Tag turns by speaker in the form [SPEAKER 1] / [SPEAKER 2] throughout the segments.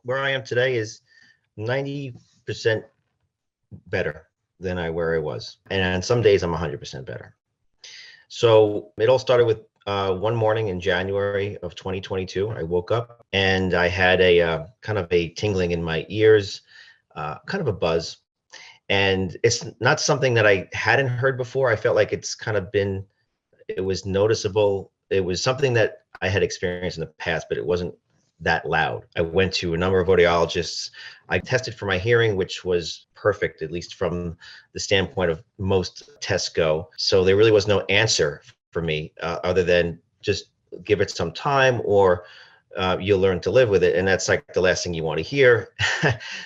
[SPEAKER 1] Where I am today is 90% better than where I was. And on some days I'm 100% better. So it all started with one morning in January of 2022. I woke up and I had a kind of a tingling in my ears, kind of a buzz. And it's not something that I hadn't heard before. I felt like it was noticeable. It was something that I had experienced in the past, but it wasn't that loud. I went to a number of audiologists. I tested for my hearing, which was perfect, at least from the standpoint of most tests go. So there really was no answer for me other than just give it some time or you'll learn to live with it. And that's like the last thing you want to hear.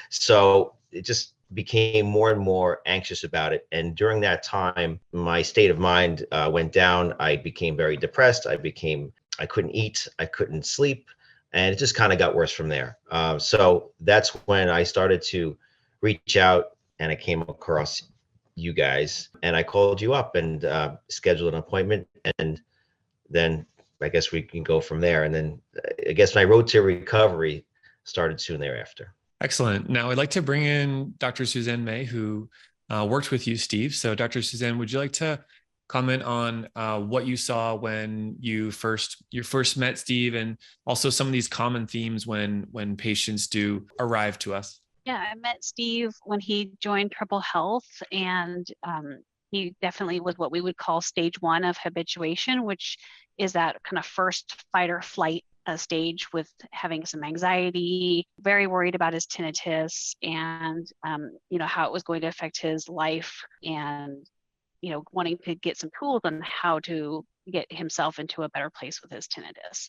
[SPEAKER 1] So it just became more and more anxious about it. And during that time, my state of mind went down. I became very depressed. I couldn't eat. I couldn't sleep. And it just kind of got worse from there. So that's when I started to reach out and I came across you guys and I called you up and scheduled an appointment. And then I guess we can go from there. And then I guess my road to recovery started soon thereafter.
[SPEAKER 2] Excellent. Now I'd like to bring in Dr. Suzanne May, who worked with you, Steve. So Dr. Suzanne, would you like to comment on what you saw when you first met Steve, and also some of these common themes when patients do arrive to us?
[SPEAKER 3] Yeah, I met Steve when he joined Treble Health, and he definitely was what we would call stage 1 of habituation, which is that kind of first fight or flight stage, with having some anxiety, very worried about his tinnitus and how it was going to affect his life, and wanting to get some tools on how to get himself into a better place with his tinnitus.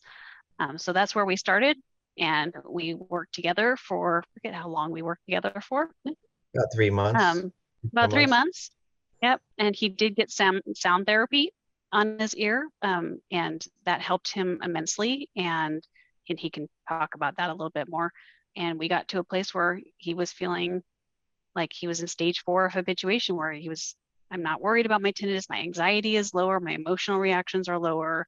[SPEAKER 3] So that's where we started, and we worked together for, I forget how long we worked together for.
[SPEAKER 1] About 3 months.
[SPEAKER 3] About 3 months. Yep. And he did get sound therapy on his ear, and that helped him immensely. And he can talk about that a little bit more. And we got to a place where he was feeling like he was in stage 4 of habituation, where I'm not worried about my tinnitus. My anxiety is lower. My emotional reactions are lower,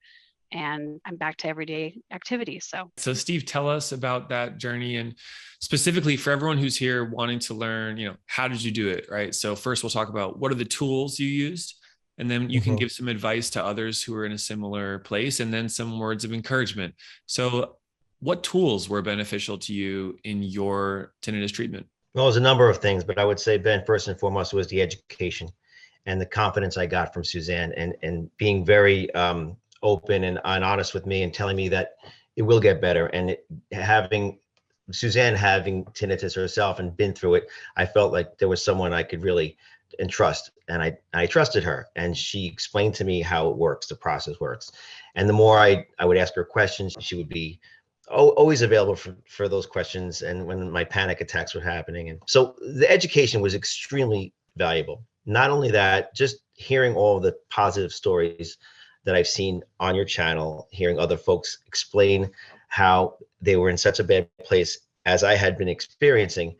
[SPEAKER 3] and I'm back to everyday activities. So
[SPEAKER 2] Steve, tell us about that journey, and specifically for everyone who's here wanting to learn, how did you do it, right? So first we'll talk about what are the tools you used, and then you can give some advice to others who are in a similar place, and then some words of encouragement. So what tools were beneficial to you in your tinnitus treatment?
[SPEAKER 1] Well, there's a number of things, but I would say, Ben, first and foremost was the education and the confidence I got from Suzanne, and being very open and honest with me and telling me that it will get better. And having Suzanne having tinnitus herself and been through it, I felt like there was someone I could really entrust, and I trusted her, and she explained to me how it works, the process works. And the more I would ask her questions, she would be always available for those questions, and when my panic attacks were happening. And so the education was extremely valuable. Not only that, just hearing all of the positive stories that I've seen on your channel, hearing other folks explain how they were in such a bad place as I had been experiencing,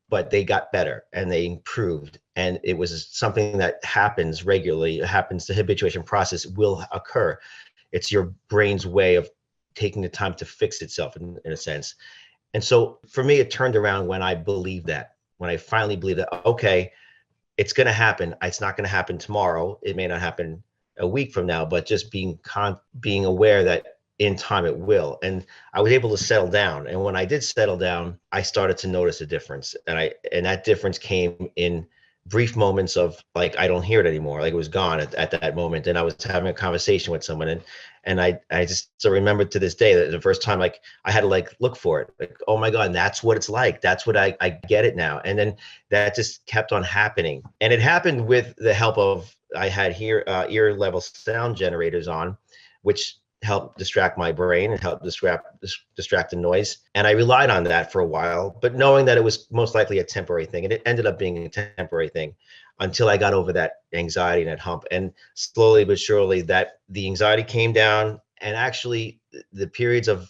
[SPEAKER 1] but they got better and they improved. And it was something that happens regularly. It happens, the habituation process will occur. It's your brain's way of taking the time to fix itself in a sense. And so for me, it turned around when I believed that, when I finally believed that, okay, it's going to happen. It's not going to happen tomorrow. It may not happen a week from now, but just being aware that in time it will. And I was able to settle down. And when I did settle down, I started to notice a difference. And that difference came in brief moments of like, I don't hear it anymore. Like it was gone at that moment. And I was having a conversation with someone, and I just so remember to this day that the first time, like I had to like look for it, like, oh my God, that's what it's like. That's what I get it now. And then that just kept on happening. And it happened with the help of, I had ear level sound generators on, which helped distract my brain and help distract the noise. And I relied on that for a while, but knowing that it was most likely a temporary thing. And it ended up being a temporary thing until I got over that anxiety and that hump. And slowly but surely that the anxiety came down, and actually the periods of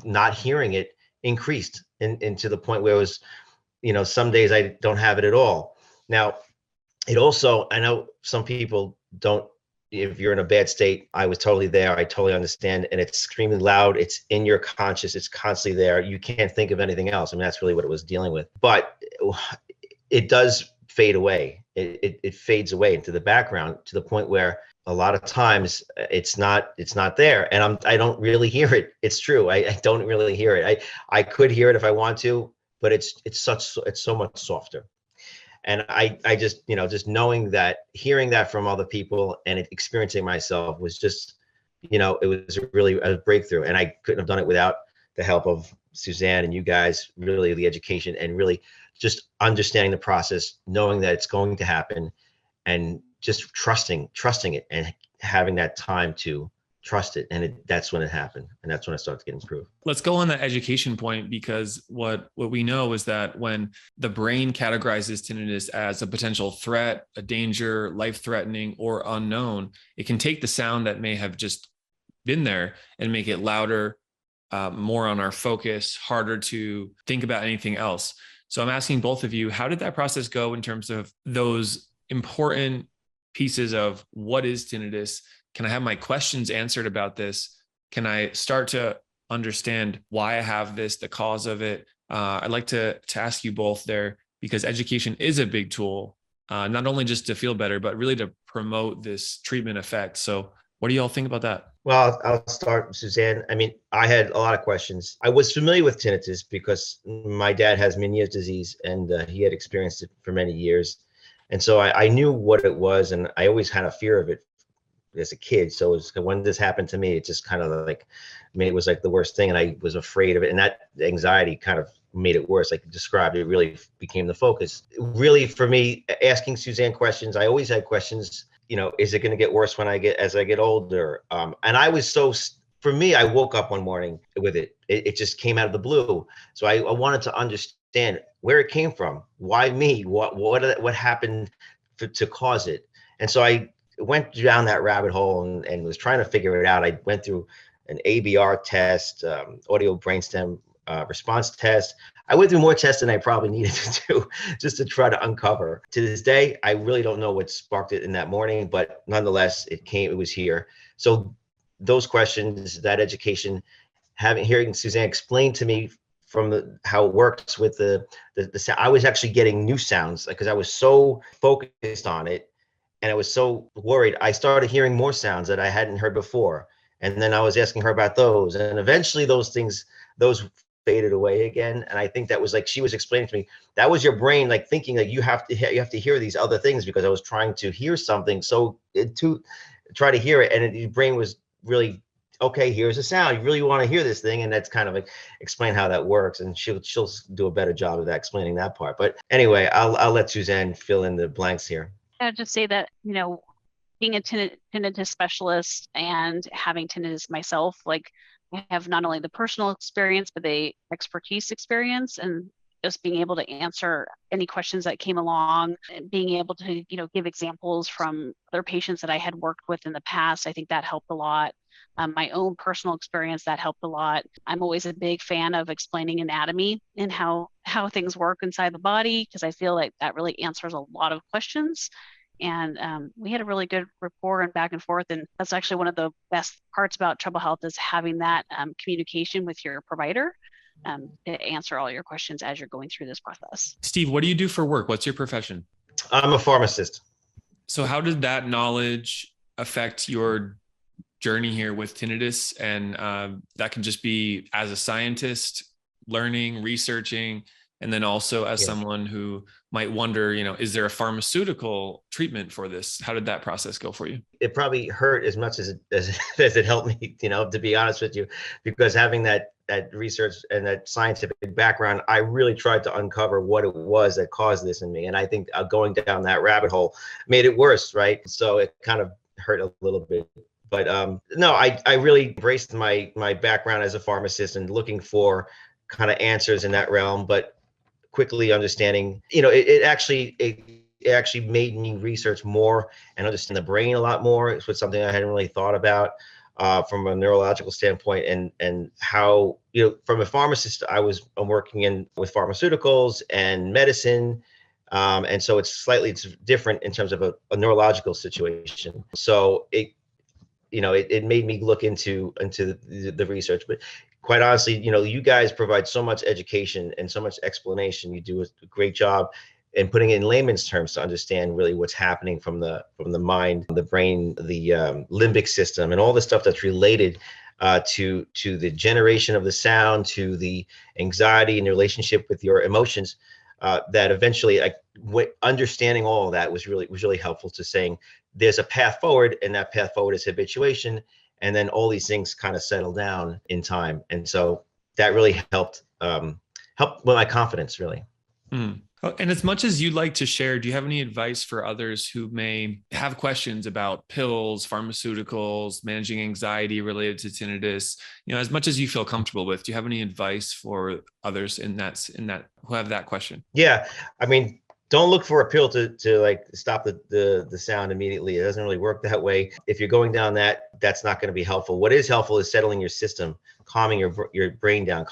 [SPEAKER 1] not hearing it increased into the point where it was, some days I don't have it at all. Now, it also, I know some people don't if you're in a bad state, I was totally there. I totally understand. And it's extremely loud. It's in your conscious. It's constantly there. You can't think of anything else. I mean, that's really what it was dealing with. But it does fade away. It fades away into the background to the point where a lot of times it's not there. And I don't really hear it. It's true. I don't really hear it. I could hear it if I want to, but it's so much softer. And I just, just knowing that, hearing that from other people and experiencing myself was just, it was really a breakthrough. And I couldn't have done it without the help of Suzanne and you guys, really the education and really just understanding the process, knowing that it's going to happen and just trusting it and having that time to trust it. And that's when it happened. And that's when I started to get improved.
[SPEAKER 2] Let's go on that education point, because what we know is that when the brain categorizes tinnitus as a potential threat, a danger, life-threatening, or unknown, it can take the sound that may have just been there and make it louder, more on our focus, harder to think about anything else. So I'm asking both of you, how did that process go in terms of those important pieces of what is tinnitus? Can I have my questions answered about this? Can I start to understand why I have this, the cause of it? I'd like to ask you both there, because education is a big tool, not only just to feel better, but really to promote this treatment effect. So what do you all think about that?
[SPEAKER 1] Well, I'll start, Suzanne. I mean, I had a lot of questions. I was familiar with tinnitus because my dad has Meniere's disease, and he had experienced it for many years. And so I knew what it was, and I always had a fear of it as a kid. So when this happened to me, it just kind of like made it was like the worst thing. And I was afraid of it. And that anxiety kind of made it worse. Like you described, it really became the focus. Really, for me, asking Suzanne questions, I always had questions, is it going to get worse as I get older? And I was for me, I woke up one morning with it. It just came out of the blue. So I wanted to understand where it came from. Why me? What happened to cause it? And so I went down that rabbit hole and was trying to figure it out. I went through an ABR test, audio brainstem response test. I went through more tests than I probably needed to do just to try to uncover. To this day, I really don't know what sparked it in that morning, but nonetheless, it was here. So those questions, that education, hearing Suzanne explain to me from how it works with the sound, I was actually getting new sounds because I was so focused on it. And I was so worried. I started hearing more sounds that I hadn't heard before. And then I was asking her about those. And eventually those faded away again. And I think that was like, she was explaining to me, that was your brain like thinking like you have to hear these other things, because I was trying to hear something. So to try to hear it. And your brain was really, okay, here's a sound. You really want to hear this thing. And that's kind of like explain how that works. And she'll do a better job of that, explaining that part. But anyway, I'll let Suzanne fill in the blanks here.
[SPEAKER 3] I'd just say that, being a tinnitus specialist and having tinnitus myself, like I have not only the personal experience, but the expertise experience, and just being able to answer any questions that came along and being able to, give examples from other patients that I had worked with in the past. I think that helped a lot. My own personal experience, that helped a lot. I'm always a big fan of explaining anatomy and how things work inside the body, because I feel like that really answers a lot of questions. And we had a really good rapport and back and forth. And that's actually one of the best parts about Treble Health, is having that communication with your provider to answer all your questions as you're going through this process.
[SPEAKER 2] Steve, what do you do for work? What's your profession?
[SPEAKER 1] I'm a pharmacist.
[SPEAKER 2] So how did that knowledge affect your journey here with tinnitus? And that can just be as a scientist, learning, researching, and then also as someone who might wonder, is there a pharmaceutical treatment for this? How did that process go for you?
[SPEAKER 1] It probably hurt as much as it helped me, to be honest with you, because having that research and that scientific background, I really tried to uncover what it was that caused this in me. And I think going down that rabbit hole made it worse, right? So it kind of hurt a little bit. But no, I really embraced my background as a pharmacist and looking for kind of answers in that realm, but quickly understanding, it actually made me research more and understand the brain a lot more. It was something I hadn't really thought about from a neurological standpoint, and how, from a pharmacist, I'm working with pharmaceuticals and medicine, And so it's different in terms of a neurological situation. So it made me look into the research. But quite honestly, you guys provide so much education and so much explanation. You do a great job in putting it in layman's terms to understand really what's happening from the mind, the brain, the limbic system, and all the stuff that's related to the generation of the sound, to the anxiety and the relationship with your emotions. That eventually, understanding all of that was really helpful to saying there's a path forward, and that path forward is habituation, and then all these things kind of settle down in time. And so that really helped with my confidence, really.
[SPEAKER 2] Oh, and as much as you'd like to share, do you have any advice for others who may have questions about pills, pharmaceuticals, managing anxiety related to tinnitus? As much as you feel comfortable with, do you have any advice for others in that who have that question?
[SPEAKER 1] Yeah, I mean, don't look for a pill to like stop the sound immediately. It doesn't really work that way. If you're going down that's not going to be helpful. What is helpful is settling your system, calming your brain down,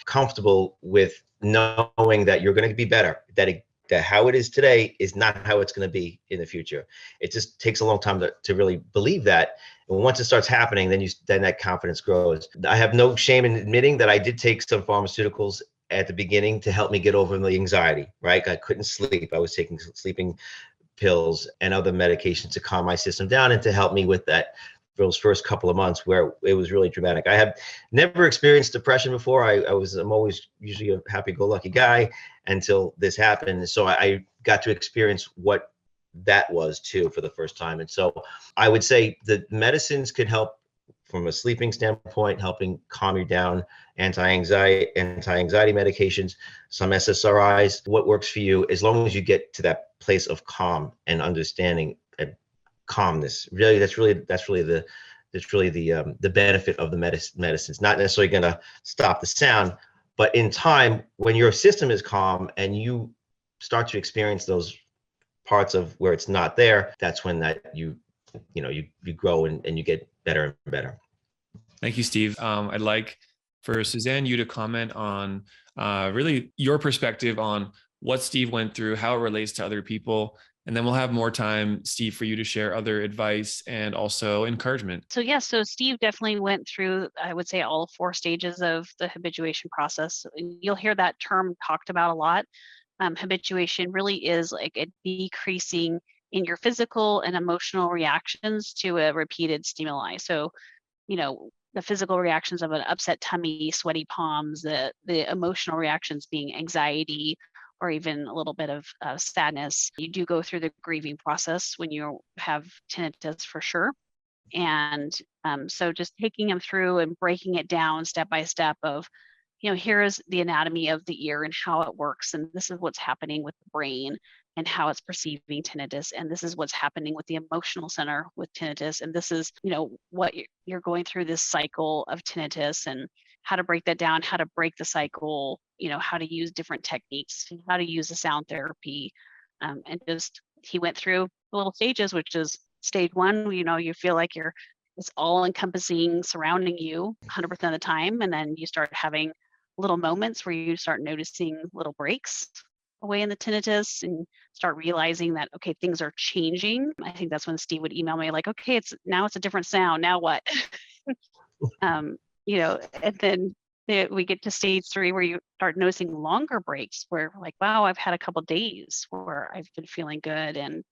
[SPEAKER 1] comfortable with knowing that you're going to be better, that how it is today is not how it's going to be in the future. It just takes a long time to really believe that. And once it starts happening, then that confidence grows. I have no shame in admitting that I did take some pharmaceuticals at the beginning to help me get over the anxiety, right? I couldn't sleep. I was taking sleeping pills and other medications to calm my system down and to help me with that for those first couple of months where it was really dramatic. I have never experienced depression before. I'm always usually a happy-go-lucky guy until this happened. So I got to experience what that was too for the first time. And so I would say the medicines could help from a sleeping standpoint, helping calm you down, anti-anxiety medications, some SSRIs, what works for you, as long as you get to that place of calm and understanding and calmness. Really, that's really the benefit of the medicines. Not necessarily going to stop the sound, but in time, when your system is calm and you start to experience those parts of where it's not there, that's when you grow and you get better and better.
[SPEAKER 2] Thank you, Steve. I'd like for Suzanne, you to comment on really your perspective on what Steve went through, how it relates to other people. And then we'll have more time, Steve, for you to share other advice and also encouragement.
[SPEAKER 3] So Steve definitely went through, I would say, all 4 stages of the habituation process. You'll hear that term talked about a lot. Habituation really is like a decreasing in your physical and emotional reactions to a repeated stimuli. So, the physical reactions of an upset tummy, sweaty palms, the emotional reactions being anxiety, or even a little bit of sadness. You do go through the grieving process when you have tinnitus for sure. And so just taking them through and breaking it down step by step of, here is the anatomy of the ear and how it works. And this is what's happening with the brain and how it's perceiving tinnitus. And this is what's happening with the emotional center with tinnitus. And this is, what you're going through this cycle of tinnitus and how to break that down, how to break the cycle, how to use different techniques, how to use the sound therapy. And just, he went through the little stages, which is stage 1, you feel like it's all encompassing, surrounding you 100% of the time. And then you start having little moments where you start noticing little breaks away in the tinnitus and start realizing that, okay, things are changing. I think that's when Steve would email me like, okay, it's a different sound. Now what? And then we get to stage 3 where you start noticing longer breaks where like, wow, I've had a couple of days where I've been feeling good and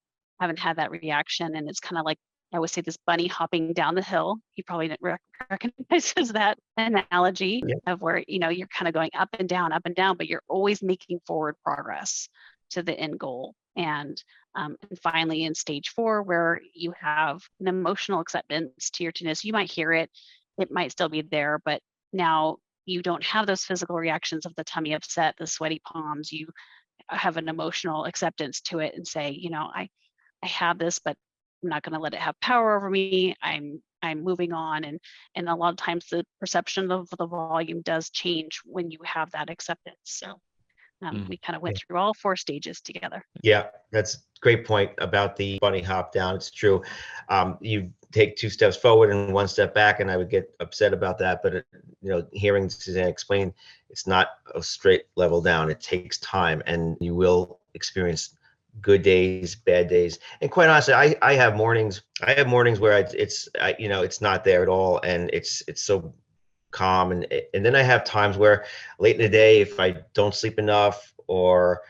[SPEAKER 3] haven't had that reaction. And it's kind of like, I would say this bunny hopping down the hill. He probably didn't recognizes that analogy of where, you're kind of going up and down, but you're always making forward progress to the end goal. And finally in stage 4, where you have an emotional acceptance to your tinnitus, you might hear it might still be there, but now you don't have those physical reactions of the tummy upset, the sweaty palms. You have an emotional acceptance to it and say, I have this, but I'm not going to let it have power over me. I'm moving on. And a lot of times the perception of the volume does change when you have that acceptance. So we kind of went through all 4 stages together. Yeah,
[SPEAKER 1] that's a great point about the bunny hop down. It's true. You take 2 steps forward and 1 step back, and I would get upset about that. But hearing Suzanne explain, it's not a straight level down. It takes time, and you will experience good days, bad days. And quite honestly, I have mornings where it's not there at all. And it's so calm. And then I have times where late in the day, if I don't sleep enough, or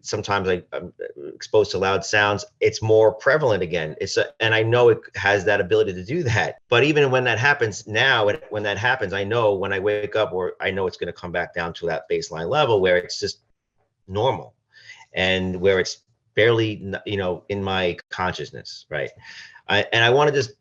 [SPEAKER 1] sometimes I'm exposed to loud sounds, it's more prevalent again. And I know it has that ability to do that. But even when that happens I know when I wake up, or I know it's going to come back down to that baseline level where it's just normal, and where it's barely, in my consciousness, right? And I want to just,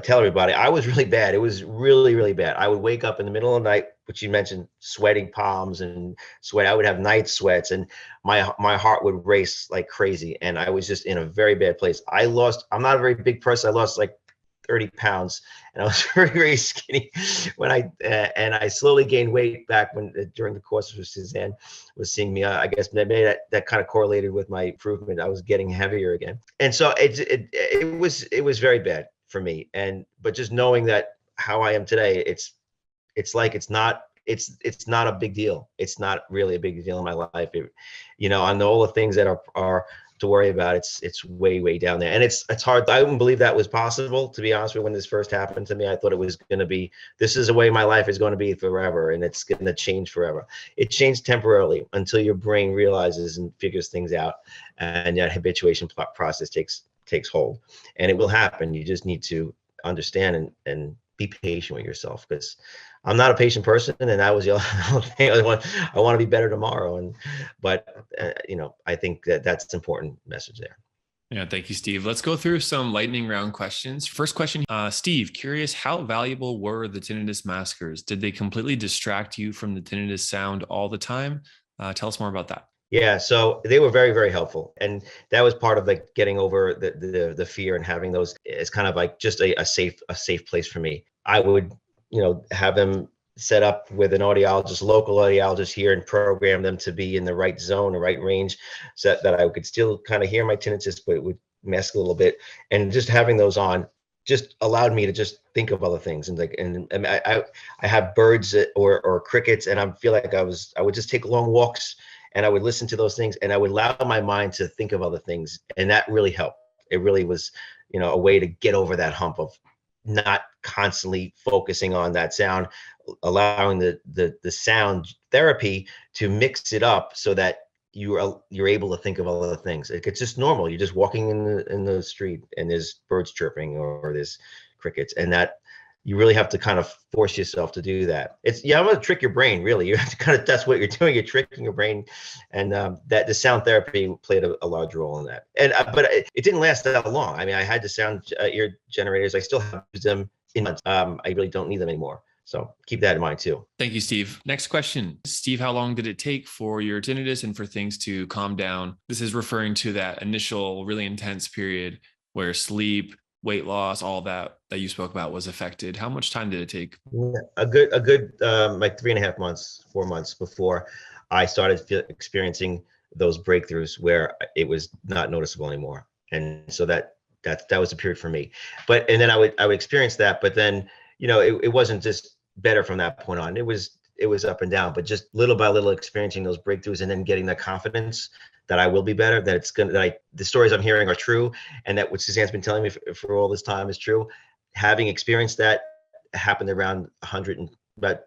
[SPEAKER 1] tell everybody, I was really bad. It was really, really bad. I would wake up in the middle of the night, which you mentioned, sweating palms and sweat. I would have night sweats, and my heart would race like crazy. And I was just in a very bad place. I'm not a very big person. I lost like 30 pounds, and I was very, very skinny and I slowly gained weight back during the course of Suzanne was seeing me. I guess maybe that kind of correlated with my improvement. I was getting heavier again. And so it was very bad for me. But just knowing that how I am today, it's not a big deal. It's not really a big deal in my life. On all the things that are to worry about, it's way, way down there. And it's hard. I wouldn't believe that was possible, to be honest with you. When this first happened to me, I thought it was going to be, this is the way my life is going to be forever, and it's going to change forever. It changed temporarily until your brain realizes and figures things out, and that habituation process takes hold. And it will happen. You just need to understand and be patient with yourself, because I'm not a patient person, and that was the other thing. I want to be better tomorrow, but I think that's an important message there.
[SPEAKER 2] Yeah, thank you, Steve. Let's go through some lightning round questions. First question, Steve, curious, how valuable were the tinnitus maskers? Did they completely distract you from the tinnitus sound all the time? Tell us more about that.
[SPEAKER 1] Yeah, so they were very, very helpful, and that was part of like getting over the fear, and having those. It's kind of like just a safe place for me. I would have them set up with an audiologist, local audiologist here, and program them to be in the right zone, the right range, so that I could still kind of hear my tinnitus, but it would mask a little bit. And just having those on just allowed me to just think of other things. And I have birds or crickets, and I feel like I would just take long walks, and I would listen to those things, and I would allow my mind to think of other things. And that really helped. It really was, a way to get over that hump of not constantly focusing on that sound, allowing the sound therapy to mix it up so that you're able to think of other things. It's just normal. You're just walking in the street, and there's birds chirping, or there's crickets, and that you really have to kind of force yourself to do that. I'm going to trick your brain, really. You have to kind of, that's what you're doing. You're tricking your brain. And that the sound therapy played a large role in that. And but it didn't last that long. I mean, I had the sound ear generators. I still have them in months. I really don't need them anymore. So keep that in mind too.
[SPEAKER 2] Thank you, Steve. Next question. Steve, how long did it take for your tinnitus and for things to calm down? This is referring to that initial really intense period where sleep, weight loss, all that you spoke about was affected. How much time did it take?
[SPEAKER 1] Yeah, a good like 3.5 months, 4 months before I started experiencing those breakthroughs where it was not noticeable anymore. And so that was the period for me. And then I would experience that, but then it wasn't just better from that point on. It was up and down, but just little by little experiencing those breakthroughs, and then getting that confidence that I will be better, that the stories I'm hearing are true, and that what Suzanne's been telling me for all this time is true. Having experienced that happened around about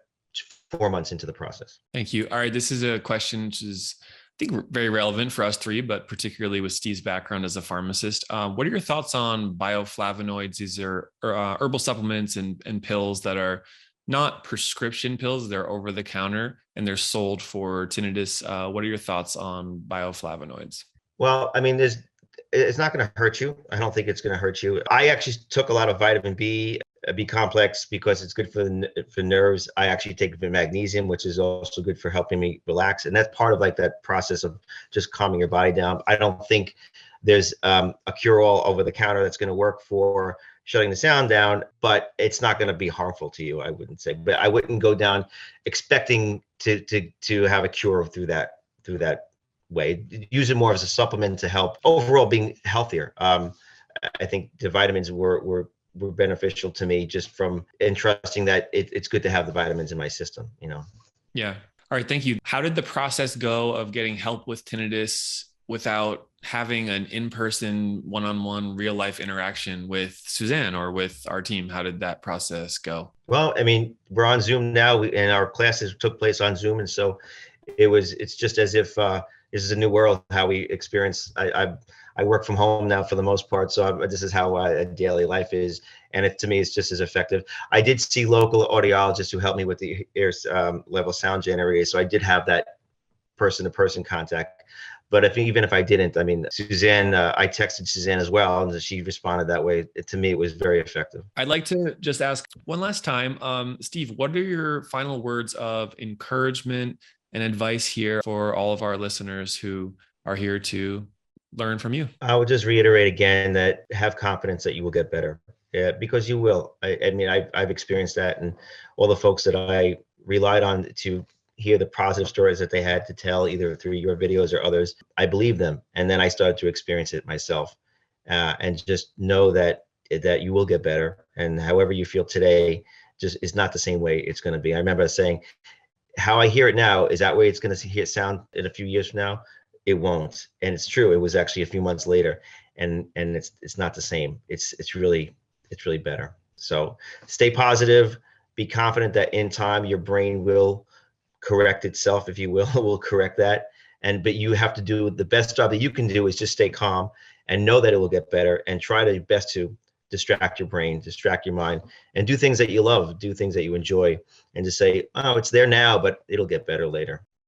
[SPEAKER 1] 4 months into the process.
[SPEAKER 2] Thank you. All right. This is a question which is, I think, very relevant for us three, but particularly with Steve's background as a pharmacist. What are your thoughts on bioflavonoids? These are herbal supplements and pills that are not prescription pills. They're over the counter, and they're sold for tinnitus. What are your thoughts on bioflavonoids?
[SPEAKER 1] Well, I mean, it's not going to hurt you. I don't think it's going to hurt you. I actually took a lot of vitamin B complex because it's good for nerves. I actually take magnesium, which is also good for helping me relax. And that's part of like that process of just calming your body down. I don't think there's a cure-all over the counter that's going to work for shutting the sound down, but it's not going to be harmful to you, I wouldn't say. But I wouldn't go down expecting to have a cure through that way. Use it more as a supplement to help overall being healthier. I think the vitamins were beneficial to me just from entrusting that it's good to have the vitamins in my system,
[SPEAKER 2] Yeah. All right, thank you. How did the process go of getting help with tinnitus without having an in-person, one-on-one, real-life interaction with Suzanne or with our team? How did that process go?
[SPEAKER 1] Well, I mean, we're on Zoom now, and our classes took place on Zoom, and so it's just as if this is a new world. How we experience. I work from home now for the most part, so this is how daily life is, and to me, it's just as effective. I did see local audiologists who helped me with the ear level sound generator, so I did have that person-to-person contact. But even if I didn't, I mean, Suzanne, I texted Suzanne as well, and she responded that way. To me, it was very effective.
[SPEAKER 2] I'd like to just ask one last time, Steve, what are your final words of encouragement and advice here for all of our listeners who are here to learn from you?
[SPEAKER 1] I would just reiterate again that have confidence that you will get better, because you will. I mean, I've experienced that, and all the folks that I relied on to hear the positive stories that they had to tell, either through your videos or others, I believed them. And then I started to experience it myself, and just know that you will get better. And however you feel today just is not the same way it's going to be. I remember saying, how I hear it now is that way it's going to sound in a few years from now. It won't. And it's true. It was actually a few months later, and it's not the same. It's really better. So stay positive, be confident that in time your brain will correct itself, if you will correct that. But you have to do the best job that you can do is just stay calm and know that it will get better, and try to best to distract your brain, distract your mind, and do things that you love, do things that you enjoy, and just say, oh, it's there now, but it'll get better later.